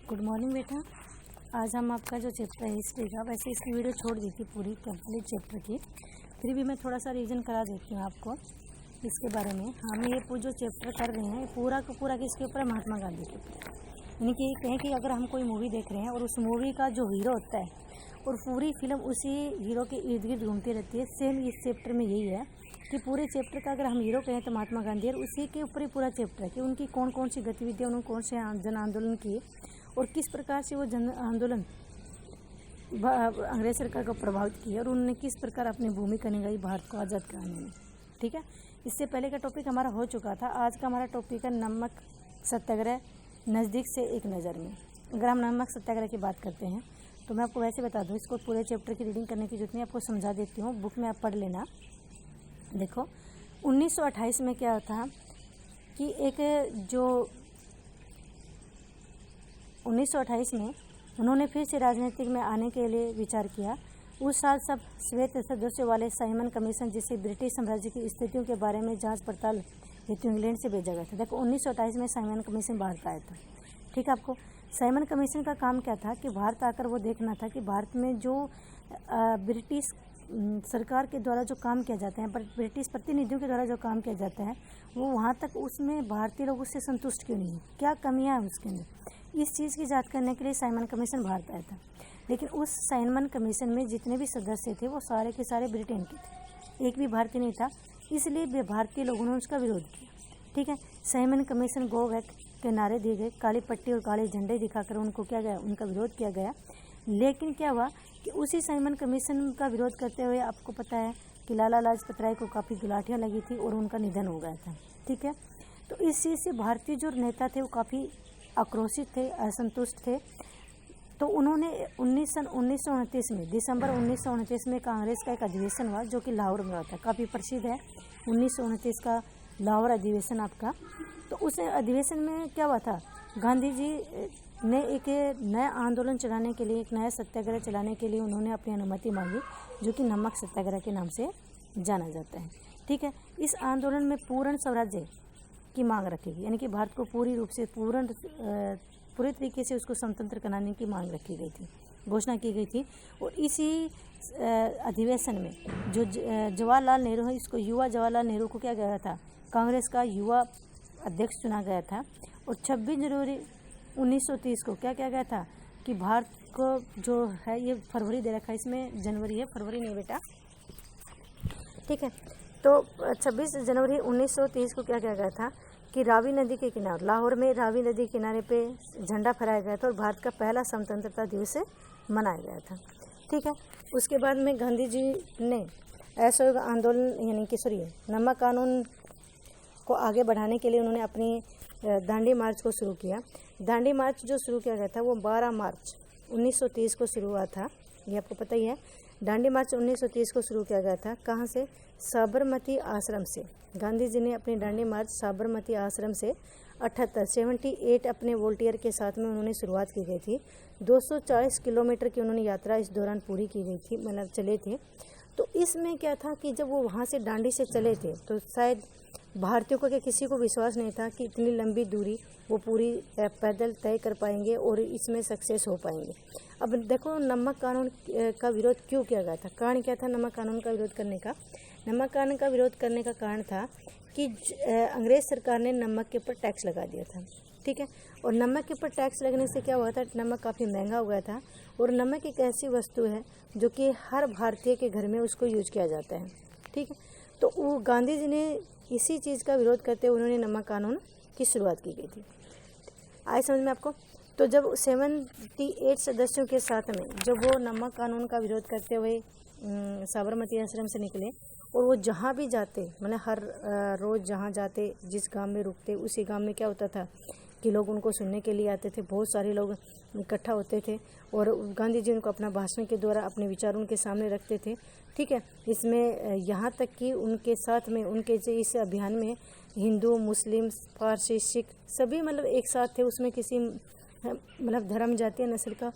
Good morning बेटा। आज हम आपका जो चैप्टर है हिस्ट्री का, वैसे इसकी वीडियो छोड़ दी थी पूरी कंप्लीट चैप्टर की, फिर भी मैं थोड़ा सा रिवीजन करा देती हूँ आपको इसके बारे में। हम ये जो चैप्टर कर रहे हैं पूरा का पूरा किसके ऊपर है? महात्मा गांधी के ऊपर। यानी कि कहें कि अगर हम कोई मूवी देख रहे हैं और उस मूवी का जो हीरो होता है और पूरी फिल्म उसी हीरो के इर्द गिर्द घूमती रहती है, सेम इस चैप्टर में यही है कि पूरे चैप्टर का अगर हम हीरो कहें तो महात्मा गांधी, और उसी के ऊपर ही पूरा चैप्टर है कि उनकी कौन कौन सी गतिविधियाँ, उन्होंने कौन से जन आंदोलन किए और किस प्रकार से वो जन आंदोलन अंग्रेज सरकार को प्रभावित किया और उन्होंने किस प्रकार अपनी भूमिका निभाई भारत को आज़ाद कराने में। ठीक है, इससे पहले का टॉपिक हमारा हो चुका था। आज का हमारा टॉपिक है नमक सत्याग्रह नज़दीक से एक नज़र में। अगर हम नमक सत्याग्रह की बात करते हैं तो मैं आपको वैसे बता दूं, इसको पूरे चैप्टर की रीडिंग करने की जरूरत नहीं, आपको समझा देती हूँ, बुक में आप पढ़ लेना। देखो 1928 में क्या था कि एक जो 1928 में उन्होंने फिर से राजनीतिक में आने के लिए विचार किया। उस साल सब श्वेत सदस्यों वाले साइमन कमीशन, जिसे ब्रिटिश साम्राज्य की स्थितियों के बारे में जांच पड़ताल हेतु इंग्लैंड से भेजा गया था। देखो 1928 में साइमन कमीशन भारत आया था। ठीक है, आपको साइमन कमीशन का काम क्या था कि भारत आकर वो देखना था कि भारत में जो ब्रिटिश सरकार के द्वारा जो काम किया जाता है, पर ब्रिटिश प्रतिनिधियों के द्वारा जो काम किया जाता है वो वहाँ तक उसमें भारतीय लोग उससे संतुष्ट क्यों नहीं है, क्या कमियाँ हैं उसके अंदर। इस चीज़ की जांच करने के लिए साइमन कमीशन भारत आया था। लेकिन उस साइमन कमीशन में जितने भी सदस्य थे वो सारे के सारे ब्रिटेन के थे, एक भी भारतीय नहीं था, इसलिए भारतीय लोगों ने उसका विरोध किया। ठीक है, साइमन कमीशन गो बैक के नारे दिए गए, काली पट्टी और काले झंडे दिखाकर उनको क्या गया, उनका विरोध किया गया। लेकिन क्या हुआ कि उसी साइमन कमीशन का विरोध करते हुए आपको पता है कि लाला लाजपत राय को काफ़ी गुलाटियाँ लगी थी और उनका निधन हो गया था। ठीक है, तो इस चीज़ से भारतीय जो नेता थे वो काफ़ी आक्रोशित थे, असंतुष्ट थे। तो उन्होंने 1929 में, दिसंबर 1929 में कांग्रेस का एक अधिवेशन हुआ जो कि लाहौर में हुआ था, काफ़ी प्रसिद्ध है 1929 का लाहौर अधिवेशन आपका। तो उस अधिवेशन में क्या हुआ था, गांधी जी ने एक नया आंदोलन चलाने के लिए, एक नया सत्याग्रह चलाने के लिए उन्होंने अपनी अनुमति मांगी, जो कि नमक सत्याग्रह के नाम से जाना जाता है। ठीक है, इस आंदोलन में पूर्ण स्वराज्य की मांग रखेगी, यानी कि भारत को पूरी रूप से पूरे तरीके से उसको स्वतंत्र कराने की मांग रखी गई थी, घोषणा की गई थी। और इसी अधिवेशन में जो जवाहरलाल नेहरू है, इसको युवा जवाहरलाल नेहरू को क्या गया था, कांग्रेस का युवा अध्यक्ष चुना गया था। और 26 जनवरी 1930 को क्या किया गया था कि भारत को जो है, ये फरवरी दे रखा है, इसमें जनवरी है, फरवरी नहीं बेटा। ठीक है, तो 26 जनवरी 1930 को क्या किया गया था कि रावी नदी के किनारे, लाहौर में रावी नदी के किनारे पे झंडा फहराया गया था और भारत का पहला स्वतंत्रता दिवस मनाया गया था। ठीक है, उसके बाद में गांधी जी ने असहयोग आंदोलन, यानी कि नमक कानून को आगे बढ़ाने के लिए उन्होंने अपनी दांडी मार्च को शुरू किया। दांडी मार्च जो शुरू किया गया था वो 12 मार्च 1930 को शुरू हुआ था, ये आपको पता ही है। दांडी मार्च 1930 को शुरू किया गया था, कहाँ से? साबरमती आश्रम से। गांधी जी ने अपनी दांडी मार्च साबरमती आश्रम से 78 अपने वोल्टियर के साथ में उन्होंने शुरुआत की गई थी। 240 किलोमीटर की उन्होंने यात्रा इस दौरान पूरी की गई थी, मतलब चले थे। तो इसमें क्या था कि जब वो वहाँ से दांडी से चले थे तो शायद भारतीयों को, क्या किसी को विश्वास नहीं था कि इतनी लंबी दूरी वो पूरी पैदल तय कर पाएंगे और इसमें सक्सेस हो पाएंगे। अब देखो नमक कानून का विरोध क्यों किया गया था, कारण क्या था नमक कानून का विरोध करने का? नमक कानून का विरोध करने का कारण था कि अंग्रेज सरकार ने नमक के ऊपर टैक्स लगा दिया था। ठीक है, और नमक के ऊपर टैक्स लगने से क्या हुआ था, नमक काफ़ी महंगा हो गया था। और नमक एक ऐसी वस्तु है जो कि हर भारतीय के घर में उसको यूज किया जाता है। ठीक है, तो वो गांधी जी ने इसी चीज़ का विरोध करते हुए उन्होंने नमक कानून की शुरुआत की गई थी। आए समझ में आपको? तो जब 78 सदस्यों के साथ में जब वो नमक कानून का विरोध करते हुए साबरमती आश्रम से निकले, और वो जहाँ भी जाते, मतलब हर रोज़ जहाँ जाते, जिस गांव में रुकते, उसी गांव में क्या होता था कि लोग उनको सुनने के लिए आते थे, बहुत सारे लोग इकट्ठा होते थे और गांधी जी उनको अपना भाषण के द्वारा अपने विचार उनके सामने रखते थे। ठीक है, इसमें यहाँ तक कि उनके साथ में, उनके जो इस अभियान में हिंदू, मुस्लिम, पारसी, सिख सभी मतलब एक साथ थे, उसमें किसी मतलब धर्म, जाति या नस्ल का